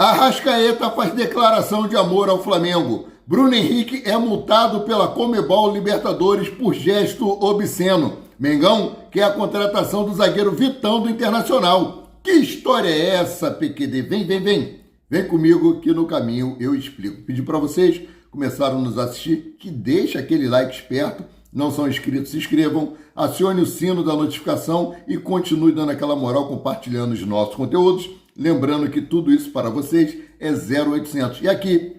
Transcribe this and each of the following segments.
Arrascaeta faz declaração de amor ao Flamengo. Bruno Henrique é multado pela Conmebol Libertadores por gesto obsceno. Mengão quer a contratação do zagueiro Vitão do Internacional. Que história é essa, PQD? Vem. Vem comigo que no caminho eu explico. Pedi para vocês, começaram a nos assistir, que deixa aquele like esperto. Não são inscritos, se inscrevam, acione o sino da notificação e continue dando aquela moral compartilhando os nossos conteúdos. Lembrando que tudo isso para vocês é 0800. E aqui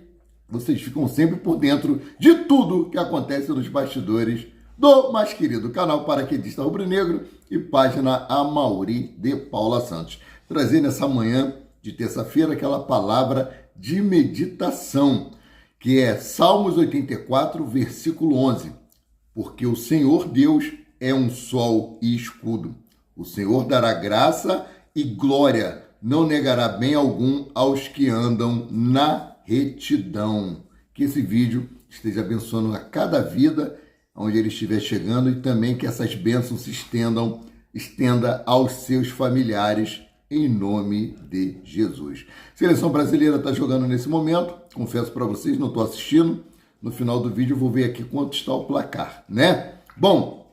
vocês ficam sempre por dentro de tudo que acontece nos bastidores do mais querido canal Paraquedista Rubro-Negro e página Amaury de Paula Santos. Trazer nessa manhã de terça-feira aquela palavra de meditação, que é Salmos 84, versículo 11. Porque o Senhor Deus é um sol e escudo. O Senhor dará graça e glória, não negará bem algum aos que andam na retidão. Que esse vídeo esteja abençoando a cada vida onde ele estiver chegando e também que essas bênçãos se estenda aos seus familiares em nome de Jesus. Seleção brasileira está jogando nesse momento, confesso para vocês, não estou assistindo. No final do vídeo eu vou ver aqui quanto está o placar, né? Bom,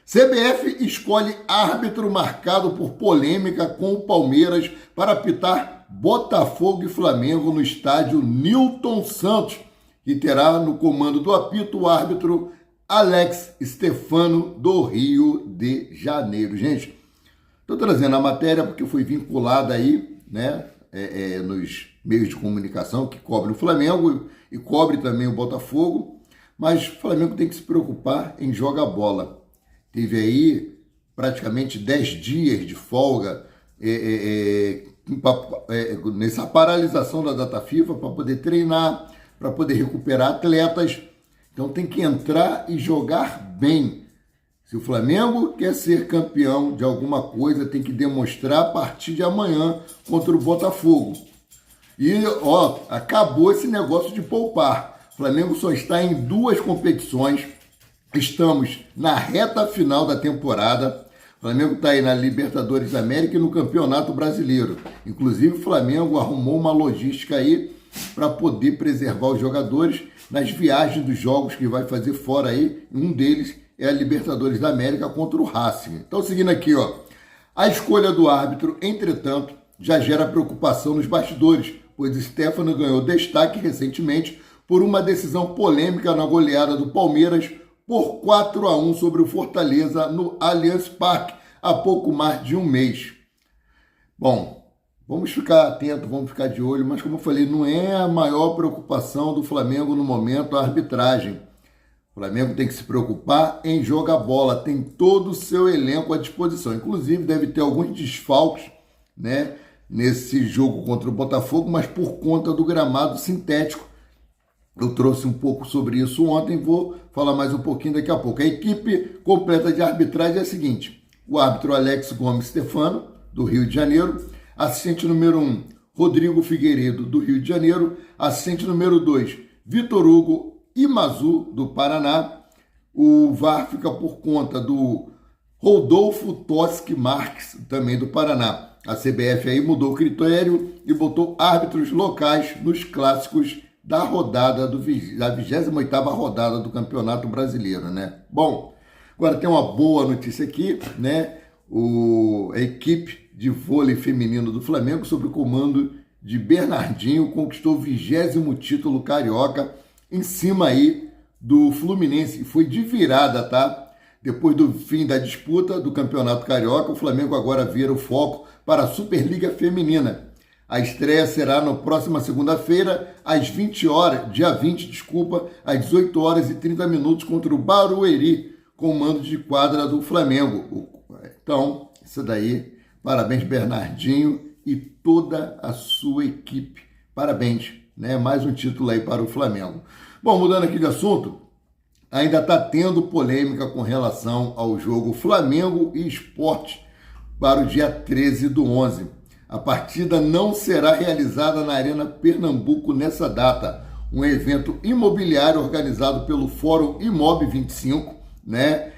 CBF escolhe árbitro marcado por polêmica com o Palmeiras para apitar Botafogo e Flamengo no estádio Newton Santos, que terá no comando do apito o árbitro Alex Stefano do Rio de Janeiro. Gente, estou trazendo a matéria porque foi vinculada aí, né, nos meios de comunicação que cobre o Flamengo e cobre também o Botafogo, mas o Flamengo tem que se preocupar em jogar bola. Teve aí praticamente 10 dias de folga nessa paralisação da data FIFA para poder treinar, para poder recuperar atletas. Então tem que entrar e jogar bem. Se o Flamengo quer ser campeão de alguma coisa, tem que demonstrar a partir de amanhã contra o Botafogo. E, acabou esse negócio de poupar. O Flamengo só está em 2 competições. Estamos na reta final da temporada. O Flamengo está aí na Libertadores da América e no Campeonato Brasileiro. Inclusive, o Flamengo arrumou uma logística aí para poder preservar os jogadores nas viagens dos jogos que vai fazer fora aí. Um deles é a Libertadores da América contra o Racing. Então, seguindo aqui, a escolha do árbitro, entretanto, já gera preocupação nos bastidores, pois Stefano ganhou destaque recentemente por uma decisão polêmica na goleada do Palmeiras por 4-1 sobre o Fortaleza no Allianz Parque há pouco mais de um mês. Bom, vamos ficar atentos, vamos ficar de olho, mas como eu falei, não é a maior preocupação do Flamengo no momento a arbitragem. O Flamengo tem que se preocupar em jogar bola, tem todo o seu elenco à disposição. Inclusive deve ter alguns desfalques, né, nesse jogo contra o Botafogo, mas por conta do gramado sintético. Eu trouxe um pouco sobre isso ontem, vou falar mais um pouquinho daqui a pouco. A equipe completa de arbitragem é a seguinte: o árbitro Alex Gomes Stefano, do Rio de Janeiro, assistente número 1, Rodrigo Figueiredo, do Rio de Janeiro, assistente número 2, Vitor Hugo Imazu, do Paraná. O VAR fica por conta do Rodolfo Toschi Marques, também do Paraná. A CBF aí mudou o critério e botou árbitros locais nos clássicos da rodada da 28ª rodada do Campeonato Brasileiro, né? Bom, agora tem uma boa notícia aqui, né? A equipe de vôlei feminino do Flamengo, sob o comando de Bernardinho, conquistou o 20º título carioca em cima aí do Fluminense. Foi de virada, tá? Depois do fim da disputa do Campeonato Carioca, o Flamengo agora vira o foco para a Superliga Feminina. A estreia será na próxima segunda-feira, às 20 horas, dia 20, às 18 horas e 30 minutos contra o Barueri, com o mando de quadra do Flamengo. Então, isso daí, parabéns Bernardinho e toda a sua equipe. Parabéns, né? Mais um título aí para o Flamengo. Bom, mudando aqui de assunto, ainda está tendo polêmica com relação ao jogo Flamengo e Sport para o dia 13/11. A partida não será realizada na Arena Pernambuco nessa data. Um evento imobiliário organizado pelo Fórum Imob 25, né?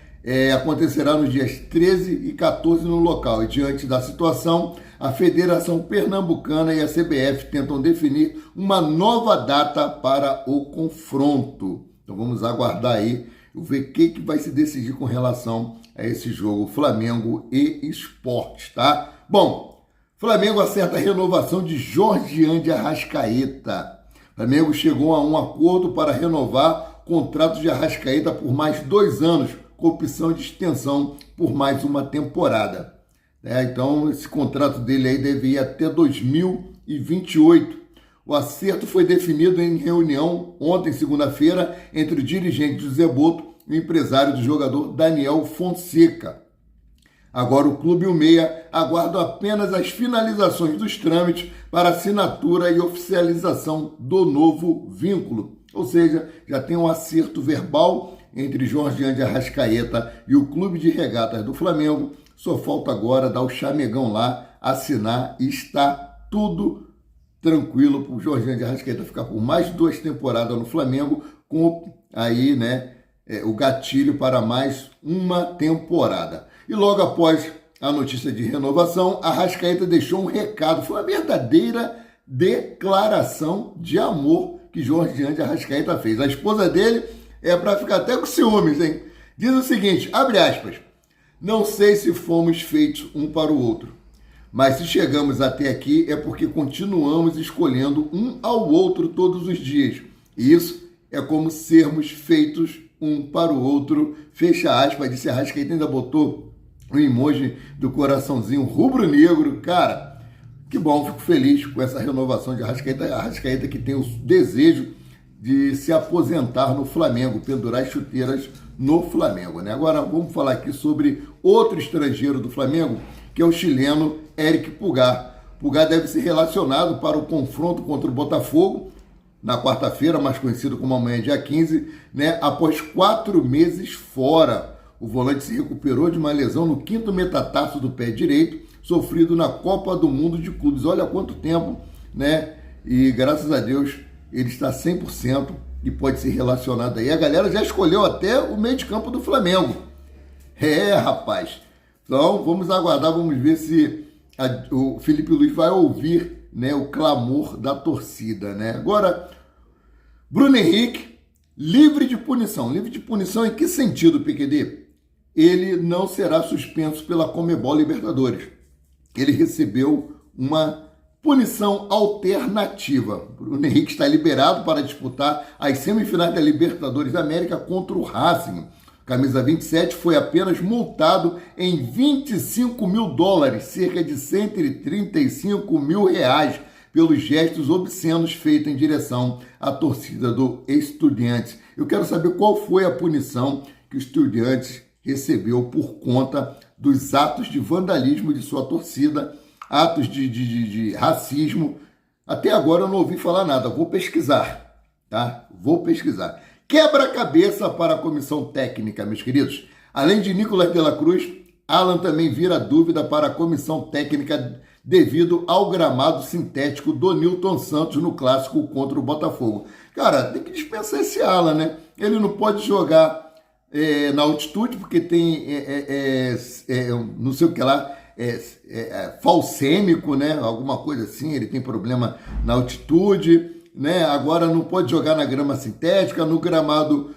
Acontecerá nos dias 13 e 14 no local. E diante da situação, a Federação Pernambucana e a CBF tentam definir uma nova data para o confronto. Então vamos aguardar aí, ver o que vai se decidir com relação a esse jogo Flamengo e Sport, tá? Bom, Flamengo acerta a renovação de Jorge de Arrascaeta. Flamengo chegou a um acordo para renovar o contrato de Arrascaeta por mais 2 anos, com opção de extensão por mais uma temporada. Então, esse contrato dele aí deve ir até 2028. O acerto foi definido em reunião ontem, segunda-feira, entre o dirigente José Boto e o empresário do jogador Daniel Fonseca. Agora o clube e o Meia aguardam apenas as finalizações dos trâmites para assinatura e oficialização do novo vínculo. Ou seja, já tem um acerto verbal entre Jorge de Arrascaeta e o Clube de Regatas do Flamengo. Só falta agora dar o chamegão lá, assinar e está tudo tranquilo para o Jorge de Arrascaeta ficar por mais 2 temporadas no Flamengo, com aí, o gatilho para mais uma temporada. E logo após a notícia de renovação, Arrascaeta deixou um recado. Foi uma verdadeira declaração de amor que Jorge de Arrascaeta fez. A esposa dele é para ficar até com ciúmes, hein? Diz o seguinte, abre aspas, não sei se fomos feitos um para o outro, mas se chegamos até aqui é porque continuamos escolhendo um ao outro todos os dias. E isso é como sermos feitos um para o outro. Fecha aspas, disse Arrascaeta, ainda botou o emoji do coraçãozinho rubro-negro. Cara, que bom, fico feliz com essa renovação de Arrascaeta. Arrascaeta que tem o desejo de se aposentar no Flamengo, pendurar as chuteiras no Flamengo, Agora vamos falar aqui sobre outro estrangeiro do Flamengo, que é o chileno Éric Pulgar. Pulgar deve ser relacionado para o confronto contra o Botafogo, na quarta-feira, mais conhecido como amanhã, dia 15, após 4 meses fora. O volante se recuperou de uma lesão no 5º metatarso do pé direito, sofrido na Copa do Mundo de Clubes. Olha quanto tempo, E graças a Deus ele está 100% e pode ser relacionado aí. A galera já escolheu até o meio de campo do Flamengo. Rapaz. Então, vamos aguardar, vamos ver se o Felipe Luiz vai ouvir, o clamor da torcida, Agora, Bruno Henrique, livre de punição. Livre de punição em que sentido, PQD? Ele não será suspenso pela Conmebol Libertadores. Ele recebeu uma punição alternativa. Bruno Henrique está liberado para disputar as semifinais da Libertadores da América contra o Racing. Camisa 27 foi apenas multado em $25 mil, cerca de R$135 mil, pelos gestos obscenos feitos em direção à torcida do Estudiantes. Eu quero saber qual foi a punição que o Estudiantes recebeu por conta dos atos de vandalismo de sua torcida, atos de racismo. Até agora eu não ouvi falar nada, vou pesquisar, tá? Vou pesquisar. Quebra-cabeça para a comissão técnica, meus queridos. Além de Nicolas de la Cruz, Alan também vira dúvida para a comissão técnica devido ao gramado sintético do Nilton Santos no clássico contra o Botafogo. Cara, tem que dispensar esse Alan, Ele não pode jogar na altitude porque tem, não sei o que lá, falsêmico, Alguma coisa assim, ele tem problema na altitude, Agora não pode jogar na grama sintética, no gramado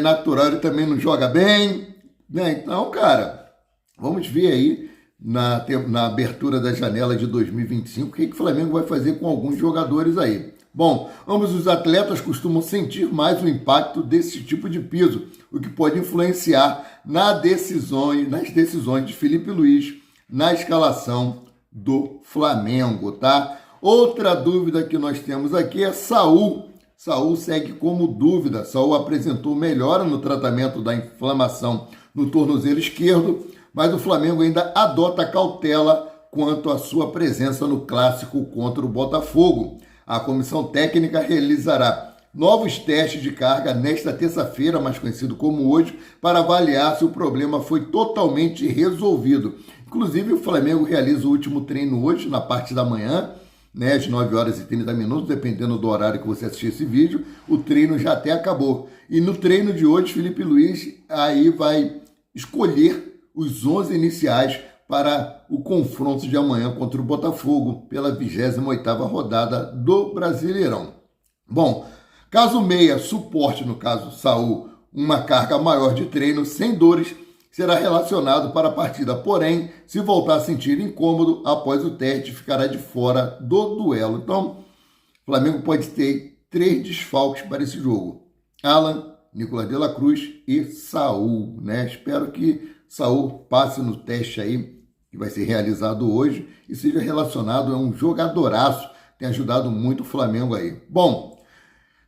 natural ele também não joga bem, Então, cara, vamos ver aí na abertura da janela de 2025 o que o Flamengo vai fazer com alguns jogadores aí. Bom, ambos os atletas costumam sentir mais o impacto desse tipo de piso, o que pode influenciar nas decisões de Felipe Luiz na escalação do Flamengo, tá? Outra dúvida que nós temos aqui é Saul. Saul segue como dúvida. Saul apresentou melhora no tratamento da inflamação no tornozelo esquerdo, mas o Flamengo ainda adota cautela quanto à sua presença no clássico contra o Botafogo. A comissão técnica realizará novos testes de carga nesta terça-feira, mais conhecido como hoje, para avaliar se o problema foi totalmente resolvido. Inclusive, o Flamengo realiza o último treino hoje, na parte da manhã, às 9 horas e 30 minutos, dependendo do horário que você assistir esse vídeo, o treino já até acabou. E no treino de hoje, Felipe Luiz aí vai escolher os 11 iniciais para o confronto de amanhã contra o Botafogo pela 28ª rodada do Brasileirão. Bom, caso meia, suporte, no caso Saul, uma carga maior de treino sem dores, será relacionado para a partida. Porém, se voltar a sentir incômodo após o teste, ficará de fora do duelo. Então, o Flamengo pode ter 3 desfalques para esse jogo: Alan, Nicolás de la Cruz e Saul, né? Espero que Saul passe no teste aí, que vai ser realizado hoje, e seja relacionado a um jogadoraço, tem ajudado muito o Flamengo aí. Bom,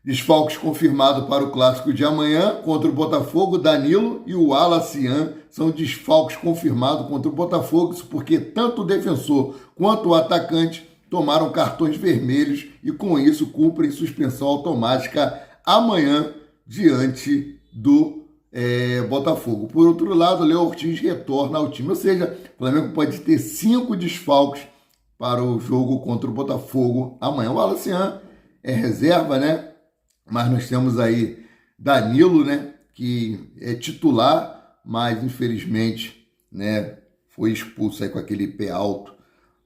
desfalques confirmados para o clássico de amanhã contra o Botafogo: Danilo e o Wallace são desfalques confirmados contra o Botafogo, porque tanto o defensor quanto o atacante tomaram cartões vermelhos e com isso cumprem suspensão automática amanhã diante do Botafogo. Por outro lado, Léo Ortiz retorna ao time, ou seja, o Flamengo pode ter 5 desfalques para o jogo contra o Botafogo amanhã. O Wallace é reserva, né? Mas nós temos aí Danilo, né, que é titular, mas infelizmente, né, foi expulso aí com aquele pé alto.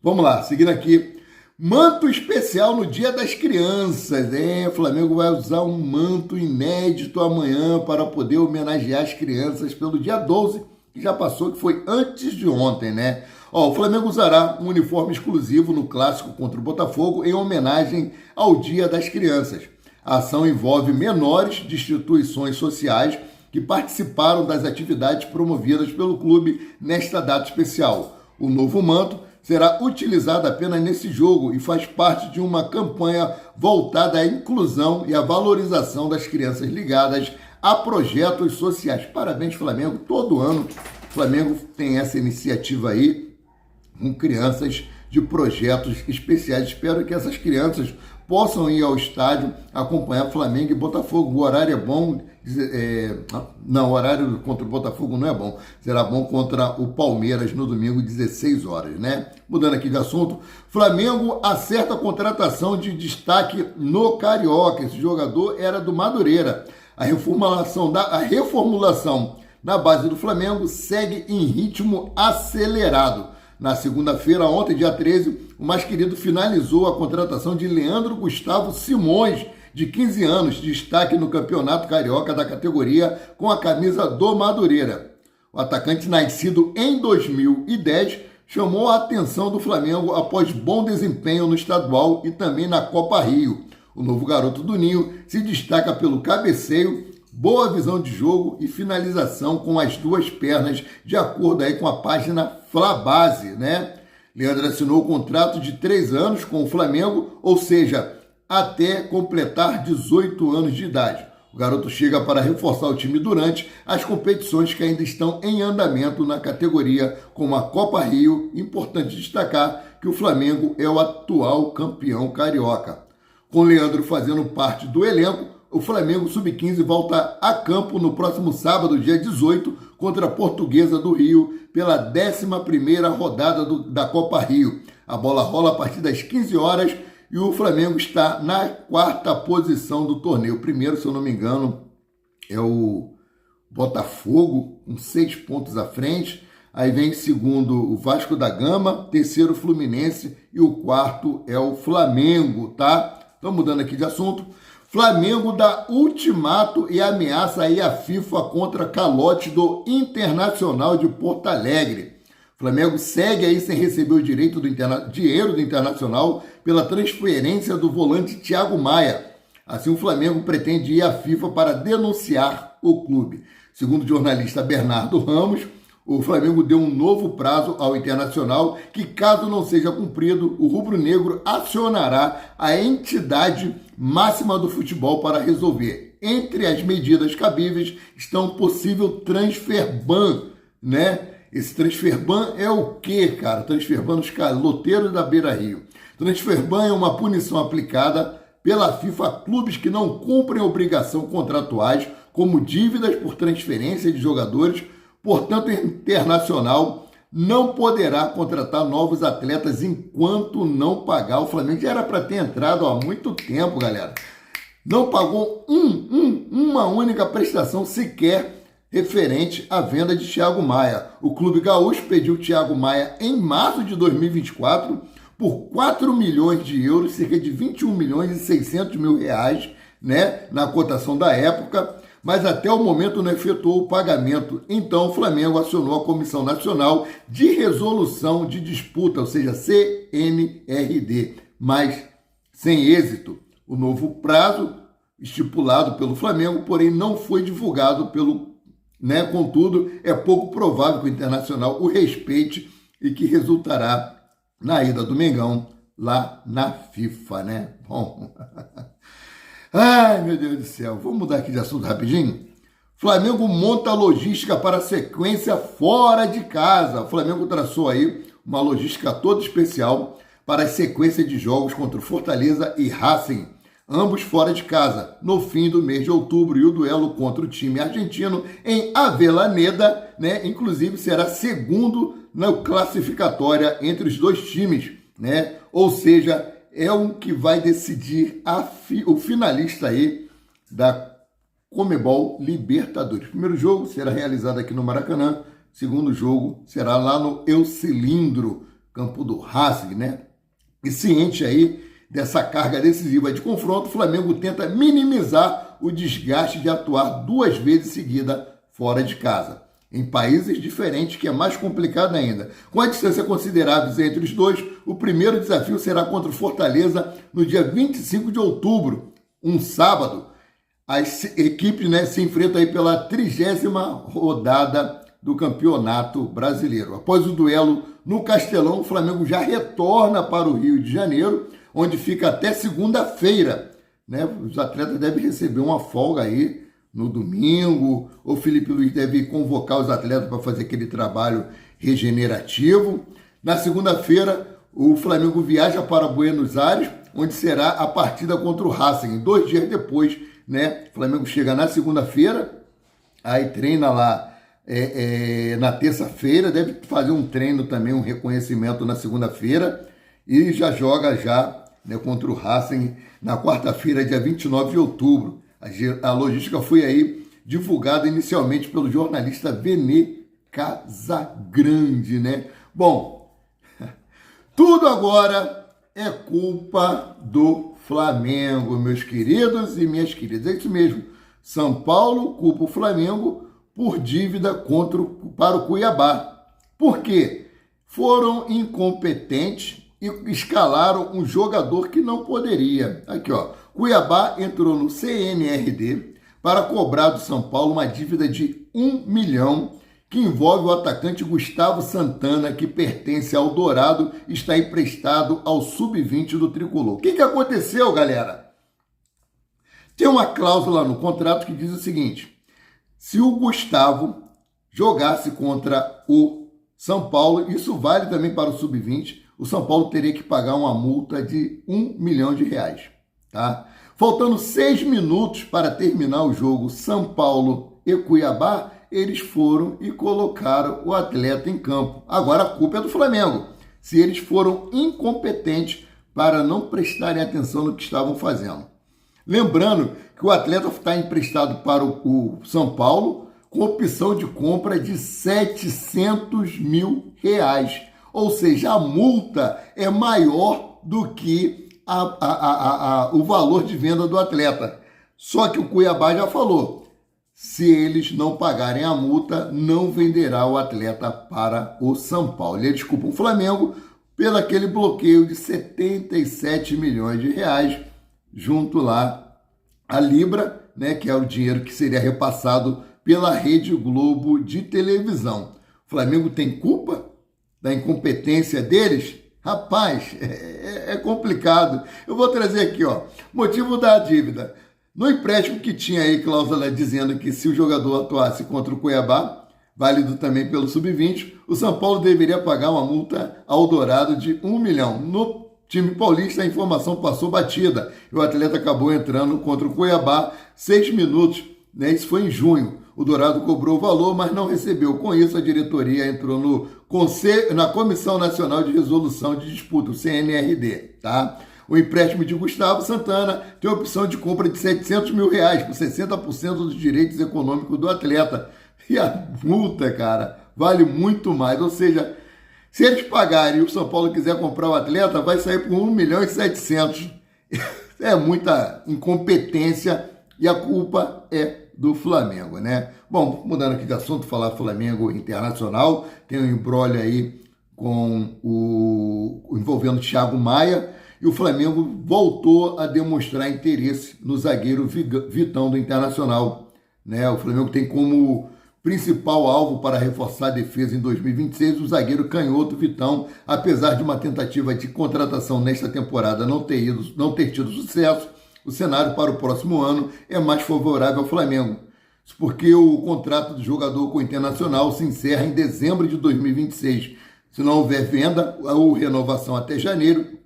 Vamos lá, seguindo aqui. Manto especial no Dia das Crianças, O Flamengo vai usar um manto inédito amanhã para poder homenagear as crianças pelo dia 12, que já passou, que foi antes de ontem, né? O Flamengo usará um uniforme exclusivo no clássico contra o Botafogo em homenagem ao Dia das Crianças. A ação envolve menores de instituições sociais que participaram das atividades promovidas pelo clube nesta data especial. O novo manto será utilizado apenas nesse jogo e faz parte de uma campanha voltada à inclusão e à valorização das crianças ligadas a projetos sociais. Parabéns, Flamengo. Todo ano o Flamengo tem essa iniciativa aí com crianças de projetos especiais. Espero que essas crianças possam ir ao estádio acompanhar Flamengo e Botafogo. O horário é bom. Não, o horário contra o Botafogo não é bom. Será bom contra o Palmeiras no domingo, 16 horas, né? Mudando aqui de assunto, Flamengo acerta a contratação de destaque no Carioca. Esse jogador era do Madureira. A reformulação na base do Flamengo segue em ritmo acelerado. Na segunda-feira, ontem, dia 13, o mais querido finalizou a contratação de Leandro Gustavo Simões, de 15 anos, destaque no Campeonato Carioca da categoria com a camisa do Madureira. O atacante, nascido em 2010, chamou a atenção do Flamengo após bom desempenho no estadual e também na Copa Rio. O novo garoto do Ninho se destaca pelo cabeceio, boa visão de jogo e finalização com as 2 pernas, de acordo aí com a página Flabase, né? Leandro assinou o contrato de 3 anos com o Flamengo, ou seja, até completar 18 anos de idade. O garoto chega para reforçar o time durante as competições que ainda estão em andamento na categoria, como a Copa Rio. Importante destacar que o Flamengo é o atual campeão carioca. Com Leandro fazendo parte do elenco, o Flamengo Sub-15 volta a campo no próximo sábado, dia 18, contra a Portuguesa do Rio, pela 11ª rodada da Copa Rio. A bola rola a partir das 15 horas e o Flamengo está na 4ª posição do torneio. O primeiro, se eu não me engano, é o Botafogo, com 6 pontos à frente. Aí vem em segundo o Vasco da Gama, terceiro o Fluminense e o 4º é o Flamengo, tá? Então, mudando aqui de assunto, Flamengo dá ultimato e ameaça aí a FIFA contra calote do Internacional de Porto Alegre. Flamengo segue aí sem receber o dinheiro do Internacional pela transferência do volante Thiago Maia. Assim, o Flamengo pretende ir à FIFA para denunciar o clube. Segundo o jornalista Bernardo Ramos, o Flamengo deu um novo prazo ao Internacional que, caso não seja cumprido, o rubro-negro acionará a entidade máxima do futebol para resolver. Entre as medidas cabíveis estão possível transfer ban, né? Esse transfer ban é o quê, cara? Transfer ban nos caloteiros da Beira-Rio. Transfer ban é uma punição aplicada pela FIFA a clubes que não cumprem obrigações contratuais, como dívidas por transferência de jogadores. Portanto, o Internacional não poderá contratar novos atletas enquanto não pagar. O Flamengo já era para ter entrado há muito tempo, galera. Não pagou uma única prestação sequer referente à venda de Thiago Maia. O Clube Gaúcho pediu Thiago Maia em março de 2024 por 4 milhões de euros, cerca de 21 milhões e 600 mil reais, né, na cotação da época, mas até o momento não efetuou o pagamento. Então o Flamengo acionou a Comissão Nacional de Resolução de Disputa, ou seja, CNRD, mas sem êxito. O novo prazo estipulado pelo Flamengo, porém não foi divulgado pelo, né, contudo, é pouco provável que o Internacional o respeite e que resultará na ida do Mengão lá na FIFA, né? Bom, ai meu Deus do céu, vamos mudar aqui de assunto rapidinho? Flamengo monta logística para sequência fora de casa. O Flamengo traçou aí uma logística toda especial para a sequência de jogos contra o Fortaleza e Racing, ambos fora de casa, no fim do mês de outubro, e o duelo contra o time argentino em Avellaneda, né, inclusive será segundo na classificatória entre os dois times, né, ou seja, é um que vai decidir o finalista aí da Conmebol Libertadores. O primeiro jogo será realizado aqui no Maracanã, segundo jogo será lá no El Cilindro, campo do Racing, né, e ciente aí dessa carga decisiva de confronto, o Flamengo tenta minimizar o desgaste de atuar 2 vezes seguida fora de casa, em países diferentes, que é mais complicado ainda. Com a distância considerável entre os dois, o primeiro desafio será contra o Fortaleza no dia 25 de outubro, um sábado. As equipes, né, se enfrentam aí pela 30ª rodada do Campeonato Brasileiro. Após o duelo no Castelão, o Flamengo já retorna para o Rio de Janeiro, onde fica até segunda-feira, né? Os atletas devem receber uma folga aí no domingo. O Felipe Luiz deve convocar os atletas para fazer aquele trabalho regenerativo. Na segunda-feira, o Flamengo viaja para Buenos Aires, onde será a partida contra o Racing. 2 dias depois, né? O Flamengo chega na segunda-feira, aí treina lá na terça-feira, deve fazer um treino também, um reconhecimento na segunda-feira, e já joga né, contra o Racing na quarta-feira, dia 29 de outubro. A logística foi aí divulgada inicialmente pelo jornalista Vene Casagrande, né? Bom, tudo agora é culpa do Flamengo, meus queridos e minhas queridas. É isso mesmo. São Paulo culpa o Flamengo por dívida para o Cuiabá. Por quê? Foram incompetentes e escalaram um jogador que não poderia. Aqui, ó. Cuiabá entrou no CNRD para cobrar do São Paulo uma dívida de 1 milhão, que envolve o atacante Gustavo Santana, que pertence ao Dourado e está emprestado ao Sub-20 do Tricolor. O que aconteceu, galera? Tem uma cláusula no contrato que diz o seguinte: se o Gustavo jogasse contra o São Paulo, isso vale também para o Sub-20, o São Paulo teria que pagar uma multa de 1 milhão de reais. Tá? Faltando 6 minutos para terminar o jogo São Paulo e Cuiabá, eles foram e colocaram o atleta em campo. Agora a culpa é do Flamengo, se eles foram incompetentes para não prestarem atenção no que estavam fazendo. Lembrando que o atleta está emprestado para o São Paulo com opção de compra de 700 mil reais. Ou seja, a multa é maior do que o valor de venda do atleta. Só que o Cuiabá já falou, se eles não pagarem a multa, não venderá o atleta para o São Paulo. Ele desculpa o Flamengo pelo aquele bloqueio de 77 milhões de reais junto lá à Libra, né, que é o dinheiro que seria repassado pela Rede Globo de televisão. O Flamengo tem culpa da incompetência deles? Rapaz, é complicado. Eu vou trazer aqui, ó, motivo da dívida. No empréstimo que tinha aí cláusula dizendo que se o jogador atuasse contra o Cuiabá, válido também pelo Sub-20, o São Paulo deveria pagar uma multa ao Dourado de 1 milhão. No time paulista, a informação passou batida e o atleta acabou entrando contra o Cuiabá 6 minutos, né? Isso foi em junho. O Dourado cobrou o valor, mas não recebeu. Com isso, a diretoria entrou na Comissão Nacional de Resolução de Disputa, o CNRD, tá? O empréstimo de Gustavo Santana tem a opção de compra de 700 mil reais, por 60% dos direitos econômicos do atleta. E a multa, cara, vale muito mais. Ou seja, se eles pagarem e o São Paulo quiser comprar o atleta, vai sair por 1.700.000. É muita incompetência e a culpa é do Flamengo, né? Bom, mudando aqui de assunto, falar Flamengo Internacional, tem um imbróglio aí com envolvendo o Thiago Maia, e o Flamengo voltou a demonstrar interesse no zagueiro Vitão do Internacional, né? O Flamengo tem como principal alvo para reforçar a defesa em 2026 o zagueiro canhoto Vitão, apesar de uma tentativa de contratação nesta temporada não ter tido sucesso. O cenário para o próximo ano é mais favorável ao Flamengo, porque o contrato do jogador com o Internacional se encerra em dezembro de 2026. Se não houver venda ou renovação até janeiro,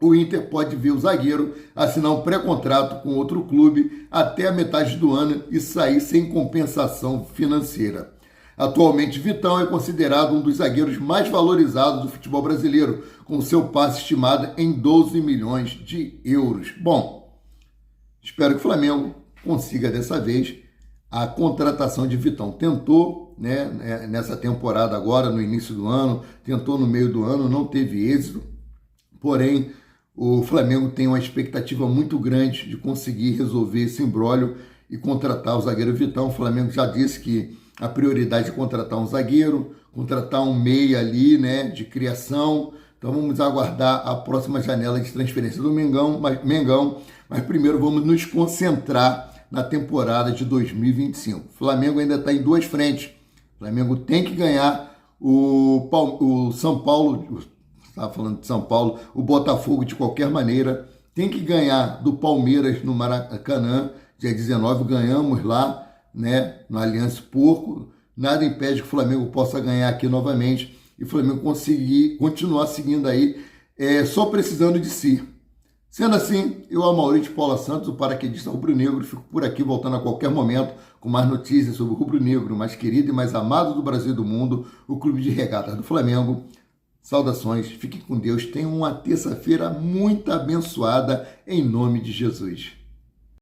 o Inter pode ver o zagueiro assinar um pré-contrato com outro clube até a metade do ano e sair sem compensação financeira. Atualmente, Vitão é considerado um dos zagueiros mais valorizados do futebol brasileiro, com seu passe estimado em 12 milhões de euros. Bom, espero que o Flamengo consiga dessa vez a contratação de Vitão. Tentou, né, nessa temporada agora, no início do ano, tentou no meio do ano, não teve êxito, porém o Flamengo tem uma expectativa muito grande de conseguir resolver esse imbróglio e contratar o zagueiro Vitão. O Flamengo já disse que a prioridade é contratar um zagueiro, contratar um meia ali, né, de criação. Então vamos aguardar a próxima janela de transferência do Mengão, mas primeiro vamos nos concentrar na temporada de 2025. O Flamengo ainda está em duas frentes. O Flamengo tem que ganhar o São Paulo, estava falando de São Paulo, o Botafogo de qualquer maneira, tem que ganhar do Palmeiras no Maracanã, dia 19, ganhamos lá, né, no Allianz Porco, nada impede que o Flamengo possa ganhar aqui novamente e o Flamengo conseguir continuar seguindo aí, só precisando de si. Sendo assim, eu, Amaury de Paula Santos, o paraquedista rubro-negro, fico por aqui voltando a qualquer momento com mais notícias sobre o rubro-negro, mais querido e mais amado do Brasil e do mundo, o Clube de Regatas do Flamengo. Saudações, fiquem com Deus, tenham uma terça-feira muito abençoada, em nome de Jesus.